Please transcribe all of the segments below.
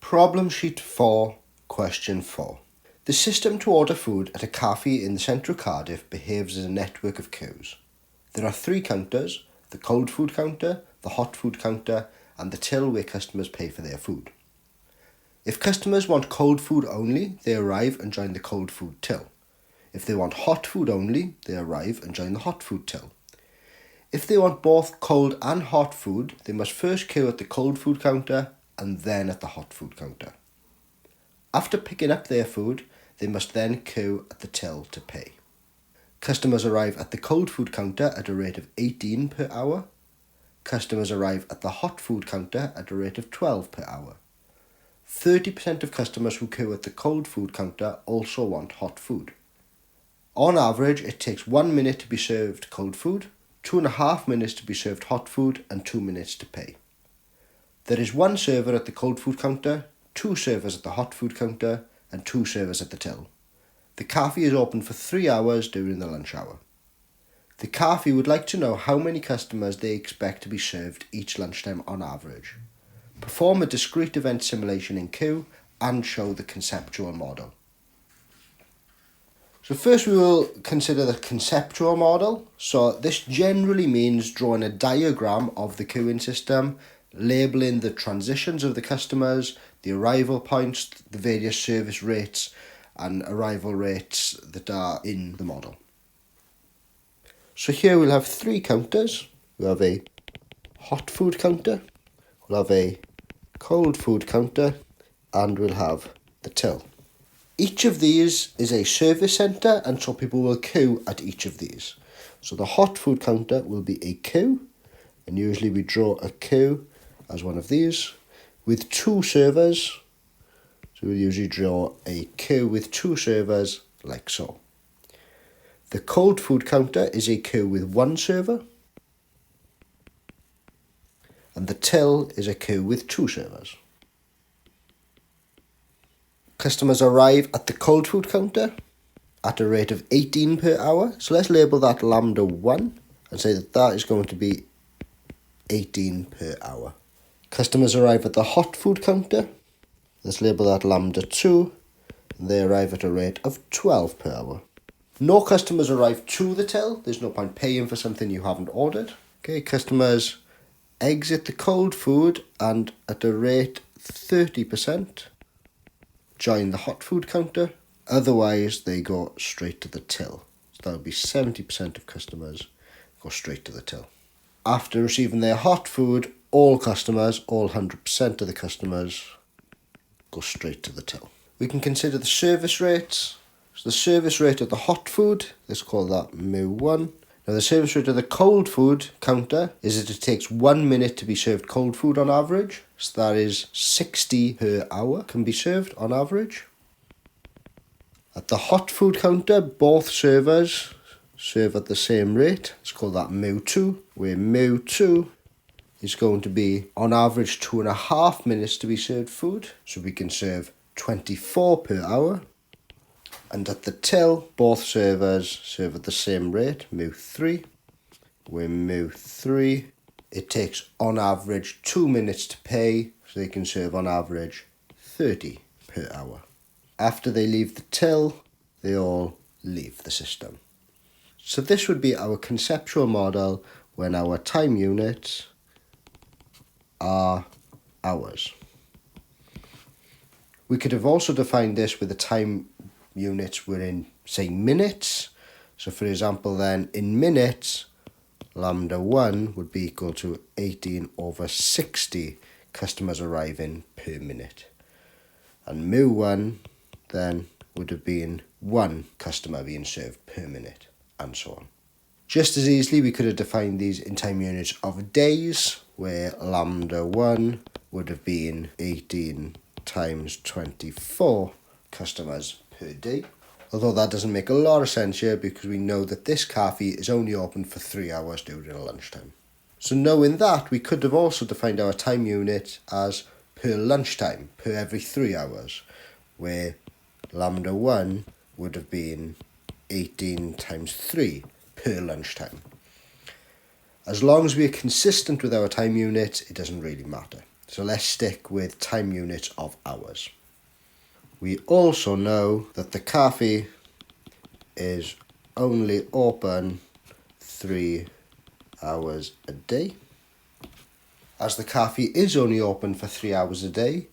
Problem sheet 4, question 4. The system to order food at a cafe in the centre of Cardiff behaves as a network of queues. There are 3 counters, the cold food counter, the hot food counter and the till where customers pay for their food. If customers want cold food only, they arrive and join the cold food till. If they want hot food only, they arrive and join the hot food till. If they want both cold and hot food, they must first queue at the cold food counter and then at the hot food counter. After picking up their food, they must then queue at the till to pay. Customers arrive at the cold food counter at a rate of 18 per hour. Customers arrive at the hot food counter at a rate of 12 per hour. 30% of customers who queue at the cold food counter also want hot food. On average, it takes 1 minute to be served cold food, 2.5 minutes to be served hot food, and 2 minutes to pay. There is 1 server at the cold food counter, 2 servers at the hot food counter, and 2 servers at the till. The cafe is open for 3 hours during the lunch hour. The cafe would like to know how many customers they expect to be served each lunchtime on average. Perform a discrete event simulation in Q and show the conceptual model. So first we will consider the conceptual model. So this generally means drawing a diagram of the queuing system, labelling the transitions of the customers, the arrival points, the various service rates and arrival rates that are in the model. So here we'll have 3 counters. We'll have a hot food counter, we'll have a cold food counter, and we'll have the till. Each of these is a service centre, and so people will queue at each of these. So the hot food counter will be a queue, and usually we draw a queue as one of these with 2 servers. So we'll usually draw a queue with 2 servers like so. The cold food counter is a queue with 1 server, and the till is a queue with 2 servers. Customers arrive at the cold food counter at a rate of 18 per hour. So let's label that lambda 1 and say that that is going to be 18 per hour. Customers arrive at the hot food counter. Let's label that lambda 2. And they arrive at a rate of 12 per hour. No customers arrive to the till. There's no point paying for something you haven't ordered. Okay, customers exit the cold food and at a rate 30% join the hot food counter. Otherwise, they go straight to the till. So that would be 70% of customers go straight to the till. After receiving their hot food, all customers, all 100% of the customers, go straight to the till. We can consider the service rates. So the service rate of the hot food, let's call that mu1. Now the service rate of the cold food counter is that it takes 1 minute to be served cold food on average. So that is 60 per hour can be served on average. At the hot food counter, both servers serve at the same rate. Let's call that mu2, where mu2 is going to be on average 2.5 minutes to be served food. So we can serve 24 per hour. And at the till, both servers serve at the same rate, mu3, where mu3, it takes on average 2 minutes to pay, so they can serve on average 30 per hour. After they leave the till, they all leave the system. So this would be our conceptual model when our time units are hours. We could have also defined this with the time units were in, say, minutes. So for example then, in minutes, lambda 1 would be equal to 18 over 60 customers arriving per minute. And mu1 then would have been 1 customer being served per minute, and so on. Just as easily, we could have defined these in time units of days, where lambda 1 would have been 18 times 24 customers per day. Although that doesn't make a lot of sense here because we know that this cafe is only open for 3 hours during lunchtime. So knowing that, we could have also defined our time unit as per lunchtime, per every 3 hours, where lambda 1 would have been 18 times 3 per lunchtime. As long as we are consistent with our time units, it doesn't really matter. So let's stick with time units of hours. We also know that the cafe is only open 3 hours a day. As the cafe is only open for 3 hours a day,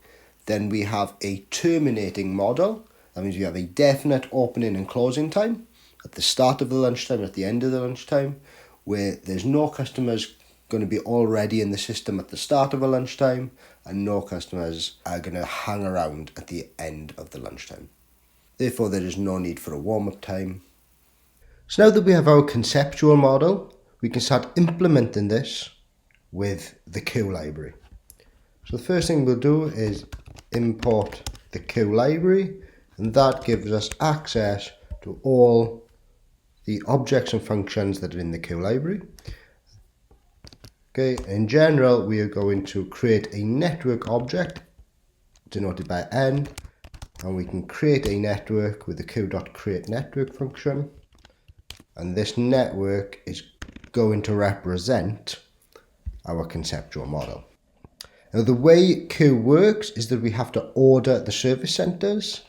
then we have a terminating model. That means we have a definite opening and closing time at the start of the lunchtime, at the end of the lunchtime, where there's no customers going to be already in the system at the start of a lunchtime, and no customers are going to hang around at the end of the lunchtime. Therefore, there is no need for a warm-up time. So now that we have our conceptual model, we can start implementing this with the queue library. So the first thing we'll do is import the queue library, and that gives us access to all the objects and functions that are in the queue library. Okay, in general, we are going to create a network object denoted by n, and we can create a network with the queue.createNetwork function, and this network is going to represent our conceptual model. Now, the way queue works is that we have to order the service centers.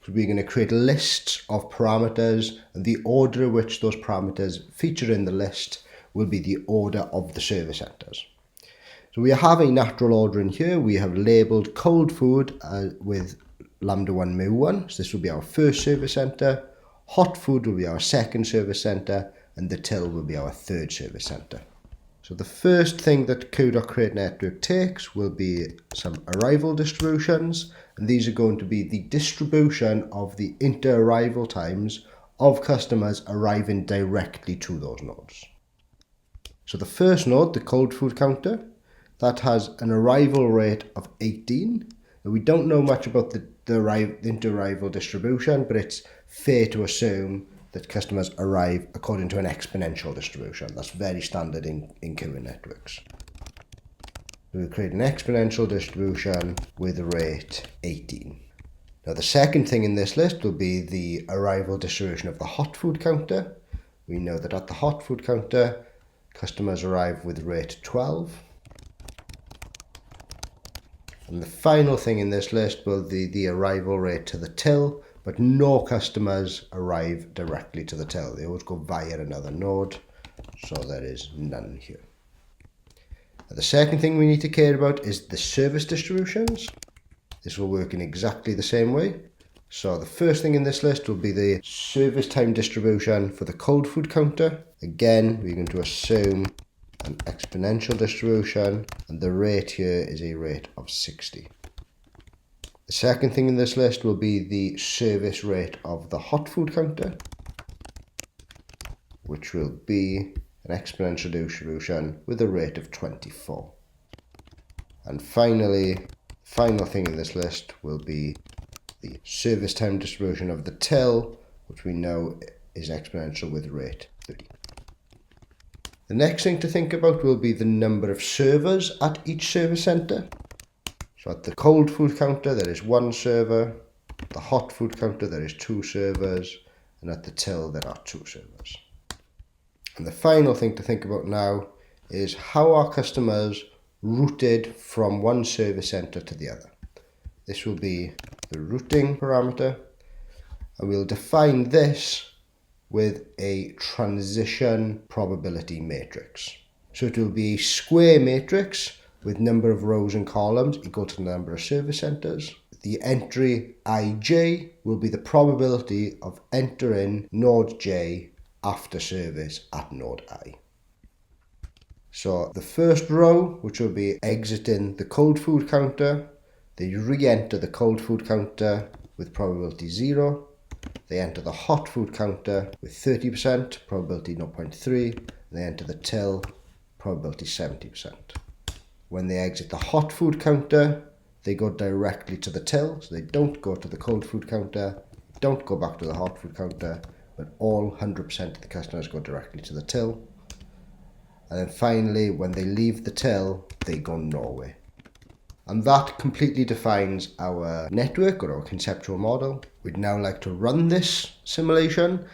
So we're going to create lists of parameters, and the order in which those parameters feature in the list will be the order of the service centers. So we have a natural order in here. We have labeled cold food with lambda 1 mu 1. So this will be our first service center. Hot food will be our second service center, and the till will be our third service center. So the first thing that queue.createNetwork takes will be some arrival distributions, and these are going to be the distribution of the inter-arrival times of customers arriving directly to those nodes. So the first node, the cold food counter, that has an arrival rate of 18. And we don't know much about the inter-arrival distribution, but it's fair to assume that customers arrive according to an exponential distribution. That's very standard in queuing networks. We'll create an exponential distribution with a rate 18. Now the second thing in this list will be the arrival distribution of the hot food counter. We know that at the hot food counter, customers arrive with rate 12. And the final thing in this list will be the arrival rate to the till, but no customers arrive directly to the till. They always go via another node, so there is none here. Now, the second thing we need to care about is the service distributions. This will work in exactly the same way. So the first thing in this list will be the service time distribution for the cold food counter. Again, we're going to assume an exponential distribution, and the rate here is a rate of 60. The second thing in this list will be the service rate of the hot food counter, which will be an exponential distribution with a rate of 24. And finally, final thing in this list will be the service time distribution of the till, which we know is exponential with rate 30. The next thing to think about will be the number of servers at each service center. So at the cold food counter, there is 1 server. At the hot food counter, there is 2 servers. And at the till, there are 2 servers. And the final thing to think about now is how are customers routed from one service center to the other. This will be the routing parameter, and we'll define this with a transition probability matrix. So it will be a square matrix with number of rows and columns equal to the number of service centers. The entry ij will be the probability of entering node j after service at node I. So the first row, which will be exiting the cold food counter, they re-enter the cold food counter with probability 0. They enter the hot food counter with 30%, probability 0.3. They enter the till, probability 70%. When they exit the hot food counter, they go directly to the till, so they don't go to the cold food counter, don't go back to the hot food counter, but all 100% of the customers go directly to the till. And then finally, when they leave the till, they go nowhere. And that completely defines our network or our conceptual model. We'd now like to run this simulation.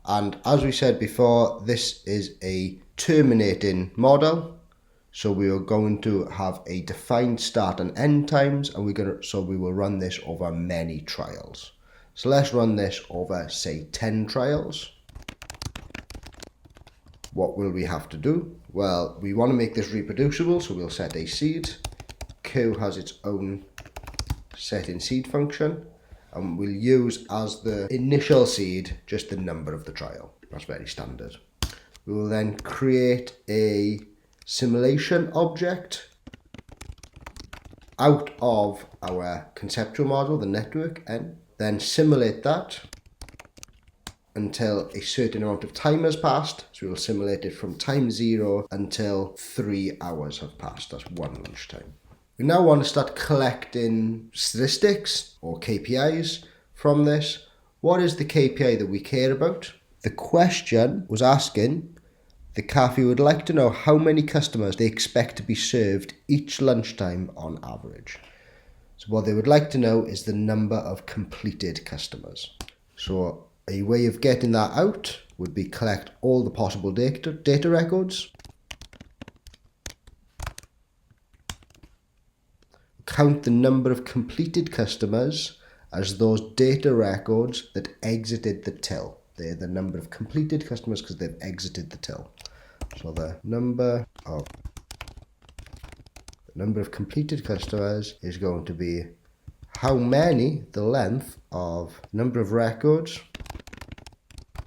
And as we said before, this is a terminating model. So we are going to have a defined start and end times, and we will run this over many trials. So let's run this over, say, 10 trials. What will we have to do? Well, we want to make this reproducible, so we'll set a seed. Q has its own set in seed function, and we'll use as the initial seed just the number of the trial. That's very standard. We will then create a simulation object out of our conceptual model, the network, and then simulate that until a certain amount of time has passed. So we will simulate it from time 0 until 3 hours have passed. That's 1 lunchtime. We now want to start collecting statistics or KPIs from this. What is the KPI that we care about? The question was asking the cafe would like to know how many customers they expect to be served each lunchtime on average. So what they would like to know is the number of completed customers. So a way of getting that out would be collect all the possible data records, count the number of completed customers as those data records that exited the till. They're the number of completed customers because they've exited the till. So the number of completed customers is going to be how many, the length of number of records,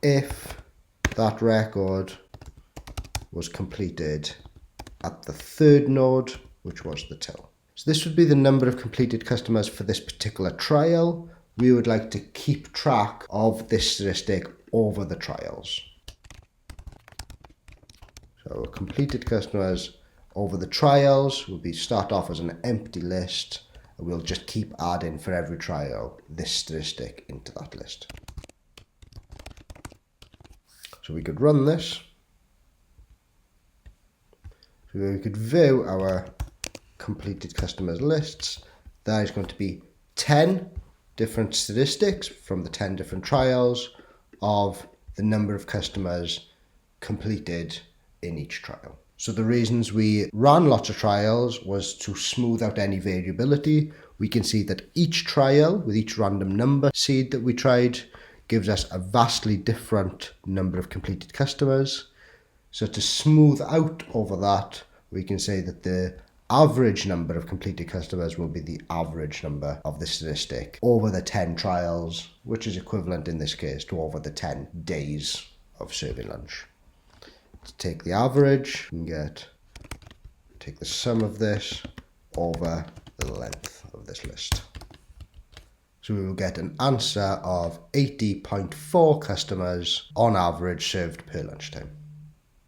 if that record was completed at the third node, which was the till. So this would be the number of completed customers for this particular trial. We would like to keep track of this statistic over the trials. So completed customers over the trials will start off as an empty list, and we'll just keep adding for every trial this statistic into that list. So we could run this. So we could view our completed customers lists. There is going to be 10 different statistics from the 10 different trials of the number of customers completed in each trial. So the reasons we ran lots of trials was to smooth out any variability. We can see that each trial with each random number seed that we tried gives us a vastly different number of completed customers. So to smooth out over that, we can say that the average number of completed customers will be the average number of the statistic over the 10 trials, which is equivalent in this case to over the 10 days of serving lunch. To take the average, you can take the sum of this over the length of this list. So we will get an answer of 80.4 customers on average served per lunchtime.